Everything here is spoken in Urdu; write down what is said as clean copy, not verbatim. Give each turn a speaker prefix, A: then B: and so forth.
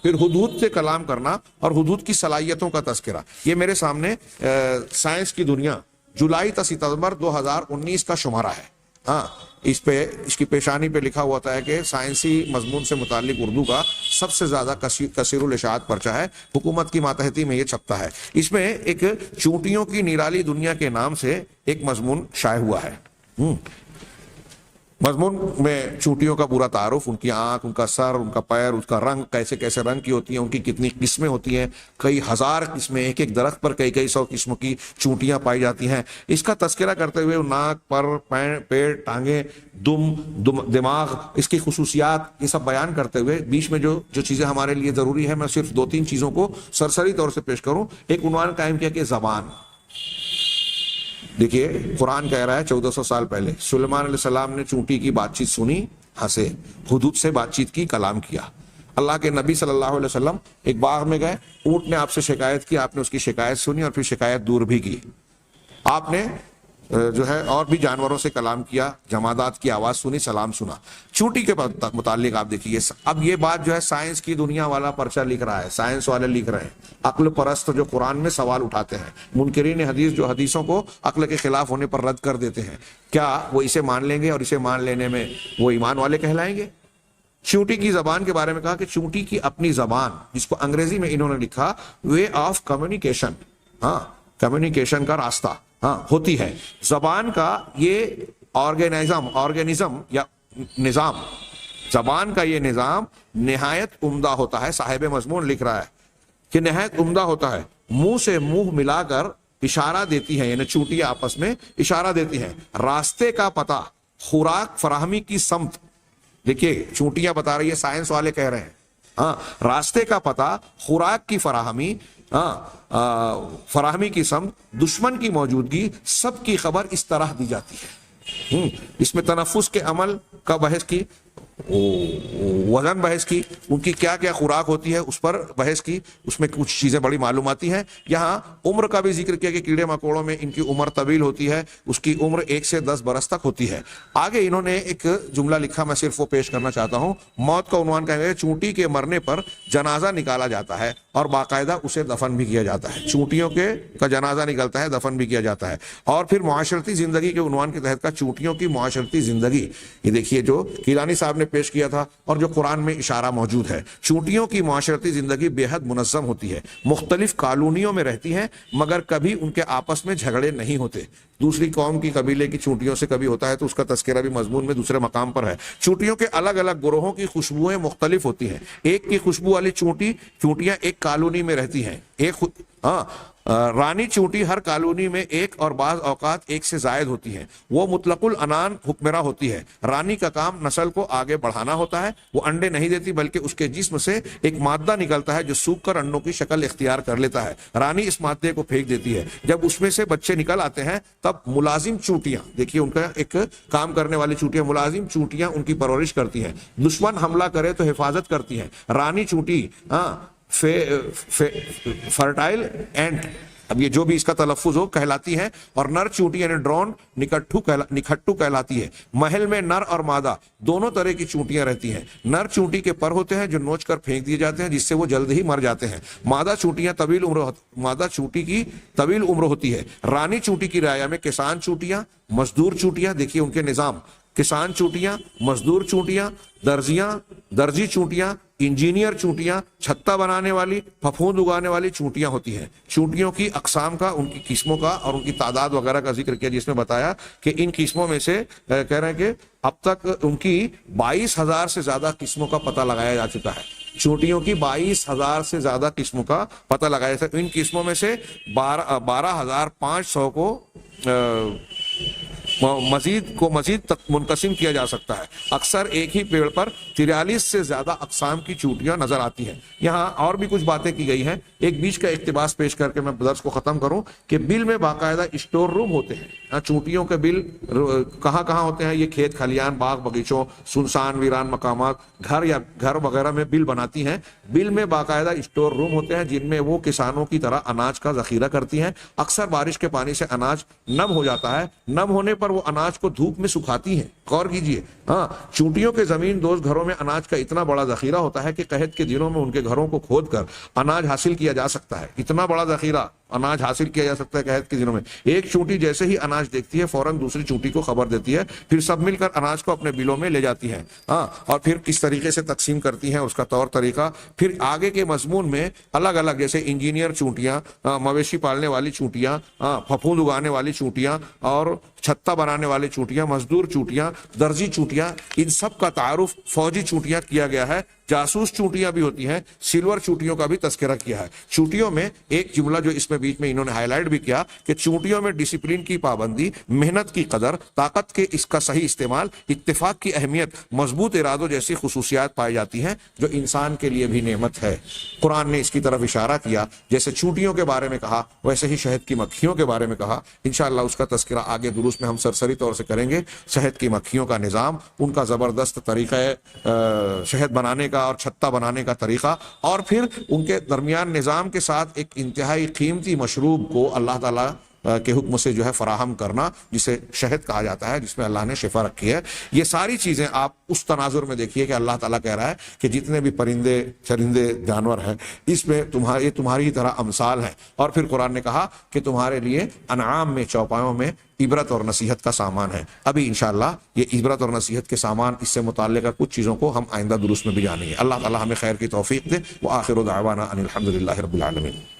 A: پھر حدود سے کلام کرنا اور حدود کی صلاحیتوں کا تذکرہ. یہ میرے سامنے سائنس کی دنیا جولائی تا ستمبر 2019 کا شمارہ ہے. ہاں اس کی پیشانی پہ لکھا ہوا ہے کہ سائنسی مضمون سے متعلق اردو کا سب سے زیادہ کثیر الاشاعت پرچہ ہے. حکومت کی ماتحتی میں یہ چھپتا ہے. اس میں ایک چونٹیوں کی نرالی دنیا کے نام سے ایک مضمون شائع ہوا ہے. مضمون میں چونٹیوں کا پورا تعارف، ان کی آنکھ، ان کا سر، ان کا پیر، اس کا رنگ، کیسے کیسے رنگ کی ہوتی ہیں، ان کی کتنی قسمیں ہوتی ہیں، کئی ہزار قسمیں، ایک ایک درخت پر کئی کئی سو قسموں کی چونٹیاں پائی جاتی ہیں. اس کا تذکرہ کرتے ہوئے ناک، پر، پیٹ، ٹانگیں، دماغ، اس کی خصوصیات، یہ سب بیان کرتے ہوئے بیچ میں جو چیزیں ہمارے لیے ضروری ہے، میں صرف 2-3 چیزوں کو سرسری طور سے پیش کروں. ایک عنوان قائم کیا کہ زبان. دیکھیے قرآن کہہ رہا ہے 1400 سال پہلے سلیمان علیہ السلام نے چونٹی کی بات چیت سنی، ہنسے، حدود سے بات چیت کی، کلام کیا. اللہ کے نبی صلی اللہ علیہ وسلم ایک باغ میں گئے، اونٹ نے آپ سے شکایت کی، آپ نے اس کی شکایت سنی اور پھر شکایت دور بھی کی. آپ نے جو ہے اور بھی جانوروں سے کلام کیا، جمادات کی آواز سنی، سلام سنا. چونٹی کے متعلق آپ دیکھیے، اب یہ بات جو ہے سائنس کی دنیا والا پرچہ لکھ رہا ہے، سائنس والے لکھ رہے ہیں. عقل پرست جو قرآن میں سوال اٹھاتے ہیں، منکرین حدیث جو حدیثوں کو عقل کے خلاف ہونے پر رد کر دیتے ہیں، کیا وہ اسے مان لیں گے اور اسے مان لینے میں وہ ایمان والے کہلائیں گے؟ چونٹی کی زبان کے بارے میں کہا کہ چونٹی کی اپنی زبان، جس کو انگریزی میں انہوں نے لکھا وے آف کمیونیکیشن، ہاں کمیونیکیشن کا راستہ ہوتی ہے. زبان کا یہ آرگینزم یا نظام، زبان کا یہ نظام نہایت عمدہ ہوتا ہے. صاحب مضمون لکھ رہا ہے کہ نہایت عمدہ ہوتا ہے. منہ سے منہ ملا کر اشارہ دیتی ہیں، یعنی چونٹیاں آپس میں اشارہ دیتی ہیں. راستے کا پتہ، خوراک فراہمی کی سمت. دیکھیے چونٹیاں بتا رہی ہے، سائنس والے کہہ رہے ہیں راستے کا پتہ، خوراک کی فراہمی، فراہمی کی سمت، دشمن کی موجودگی، سب کی خبر اس طرح دی جاتی ہے. اس میں تنفس کے عمل کا بحث کی، وزن بحث کی، ان کی کیا کیا خوراک ہوتی ہے اس پر بحث کی. اس میں کچھ چیزیں بڑی معلوماتی ہیں. یہاں عمر کا بھی ذکر کیا کہ کیڑے مکوڑوں میں ان کی عمر طویل ہوتی ہے، اس کی عمر 1 سے 10 برس تک ہوتی ہے. آگے انہوں نے ایک جملہ لکھا، میں صرف وہ پیش کرنا چاہتا ہوں. موت کا عنوان کہیں گے چونٹی کے مرنے پر جنازہ نکالا جاتا ہے اور باقاعدہ اسے دفن بھی کیا جاتا ہے. چونٹیوں کا جنازہ نکلتا ہے، دفن بھی کیا جاتا ہے. اور پھر معاشرتی زندگی کے عنوان کے تحت کا چونٹیوں کی معاشرتی زندگی، یہ دیکھیے جو کیلانی صاحب نے پیش کیا تھا اور جو قرآن میں اشارہ موجود ہے. چونٹیوں کی معاشرتی زندگی بے حد منظم ہوتی ہے، مختلف کالونیوں میں رہتی ہیں، مگر کبھی ان کے آپس میں جھگڑے نہیں ہوتے. دوسری قوم کی قبیلے کی چونٹیوں سے کبھی ہوتا ہے تو اس کا تذکرہ بھی مضمون میں دوسرے مقام پر ہے. چونٹیوں کے الگ الگ گروہوں کی خوشبوئیں مختلف ہوتی ہیں. ایک کی خوشبو والی چونٹیاں ایک کالونی میں رہتی ہیں. رانی چونٹی ہر کالونی میں ایک اور بعض اوقات ایک سے زائد ہوتی ہیں. وہ مطلق العنان حکمراں ہوتی ہے. رانی کا کام نسل کو آگے بڑھانا ہوتا ہے. وہ انڈے نہیں دیتی بلکہ اس کے جسم سے ایک مادہ نکلتا ہے جو سوکھ کر انڈوں کی شکل اختیار کر لیتا ہے. رانی اس مادے کو پھینک دیتی ہے. جب اس میں سے بچے نکل آتے ہیں تب ملازم چونٹیاں، دیکھیے ان کا ایک کام کرنے والی چونٹیاں، ملازم چونٹیاں ان کی پرورش کرتی ہیں. دشمن حملہ کرے تو حفاظت کرتی ہیں. رانی چونٹی فرٹائل اینٹ، اب یہ جو بھی اس کا تلفظ ہو، کہلاتی ہے. اور نر چونٹی یعنی ڈرون نکھٹو کہلاتی ہے. محل میں نر اور مادہ دونوں طرح کی چونٹیاں رہتی ہیں. نر چونٹی کے پر ہوتے ہیں جو نوچ کر پھینک دیے جاتے ہیں، جس سے وہ جلد ہی مر جاتے ہیں. مادہ چونٹی کی طویل عمر ہوتی ہے. رانی چونٹی کی رعایا میں کسان چونٹیاں، مزدور چونٹیاں، دیکھیے ان کے نظام، کسان چونٹیاں، مزدور چونٹیاں، درزی چونٹیاں، انجینئر چونٹیاں، چھتا بنانے والی، پھپھوند اگانے والی چونٹیاں ہوتی ہیں. چونٹیوں کی اقسام کا، ان کی قسموں کا اور ان کی تعداد وغیرہ کا ذکر کیا، جس میں بتایا کہ ان قسموں میں سے کہہ رہے ہیں کہ اب تک ان کی 22,000 سے زیادہ قسموں کا پتہ لگایا جا چکا ہے. چونٹیوں کی 22,000 سے زیادہ قسموں کا پتہ لگایا جاتا ہے. ان قسموں میں سے 12,500 کو مزید تک منقسم کیا جا سکتا ہے. اکثر ایک ہی پیڑ پر 43 سے زیادہ اقسام کی چونٹیاں نظر آتی ہیں. یہاں اور بھی کچھ باتیں کی گئی ہیں. ایک بیچ کا اقتباس پیش کر کے میں درس کو ختم کروں کہ بل میں باقاعدہ اسٹور روم ہوتے ہیں. چونٹیوں کے بل کہاں کہاں ہوتے ہیں؟ یہ کھیت کھلیان، باغ بغیچوں، سنسان ویران مقامات، گھر وغیرہ میں بل بناتی ہیں. بل میں باقاعدہ اسٹور روم ہوتے ہیں جن میں وہ کسانوں کی طرح اناج کا ذخیرہ کرتی ہیں. اکثر بارش کے پانی سے اناج نم ہو جاتا ہے. نم ہونے پر پر وہ اناج کو دھوپ میں سکھاتی ہیں. غور کیجئے. ہاں، چونٹیوں کے زمین دوز گھروں میں اناج کا اتنا بڑا ذخیرہ ہوتا ہے کہ قحط کے دنوں میں ان کے گھروں کو کھود کر اناج حاصل کیا جا سکتا ہے. اتنا بڑا ذخیرہ اناج حاصل کیا جا سکتا ہے قحط کے دنوں میں. ایک چونٹی جیسے ہی اناج دیکھتی ہے فوراً دوسری چونٹی کو خبر دیتی ہے، پھر سب مل کر اناج کو اپنے بلوں میں لے جاتی ہیں. ہاں، اور پھر کس طریقے سے تقسیم کرتی ہیں اس کا طور طریقہ. پھر آگے کے مضمون میں الگ الگ، جیسے انجینئر چونٹیاں، مویشی پالنے والی چونٹیاں، پھپھوند اگانے والی چونٹیاں، اور چھتا بنانے والی چونٹیاں، مزدور چونٹیاں، درزی چونٹیاں، ان سب کا تعارف فوجی چونٹیاں کیا گیا ہے. جاسوس چونٹیاں بھی ہوتی ہیں، سلور چونٹیوں کا بھی تذکرہ کیا ہے. چونٹیوں میں ایک جملہ جو اس میں بیچ میں انہوں نے ہائی لائٹ بھی کیا کہ چونٹیوں میں ڈسپلن کی پابندی، محنت کی قدر، طاقت کے اس کا صحیح استعمال، اتفاق کی اہمیت، مضبوط ارادوں جیسی خصوصیات پائی جاتی ہیں جو انسان کے لیے بھی نعمت ہے. قرآن نے اس کی طرف اشارہ کیا. جیسے چونٹیوں کے بارے میں کہا ویسے ہی شہد کی مکھیوں کے بارے میں کہا. انشاءاللہ اس کا تذکرہ آگے دروس میں ہم سرسری طور سے کریں گے. شہد کی مکھیوں کا نظام، ان کا زبردست طریقہ شہد بنانے کا اور چھتا بنانے کا طریقہ، اور پھر ان کے درمیان نظام کے ساتھ ایک انتہائی قیمتی مشروب کو اللہ تعالیٰ کے حکم سے جو ہے فراہم کرنا، جسے شہد کہا جاتا ہے، جس میں اللہ نے شفا رکھی ہے. یہ ساری چیزیں آپ اس تناظر میں دیکھیے کہ اللہ تعالیٰ کہہ رہا ہے کہ جتنے بھی پرندے چرندے جانور ہیں اس میں یہ تمہاری طرح امثال ہیں. اور پھر قرآن نے کہا کہ تمہارے لیے انعام میں، چوپایوں میں عبرت اور نصیحت کا سامان ہے. ابھی انشاءاللہ یہ عبرت اور نصیحت کے سامان، اس سے متعلقہ کچھ چیزوں کو ہم آئندہ دروس میں بھی جانیں گے. اللہ تعالیٰ ہمیں خیر کی توفیق دے. وآخر دعوانا ان الحمد للہ رب العالمین.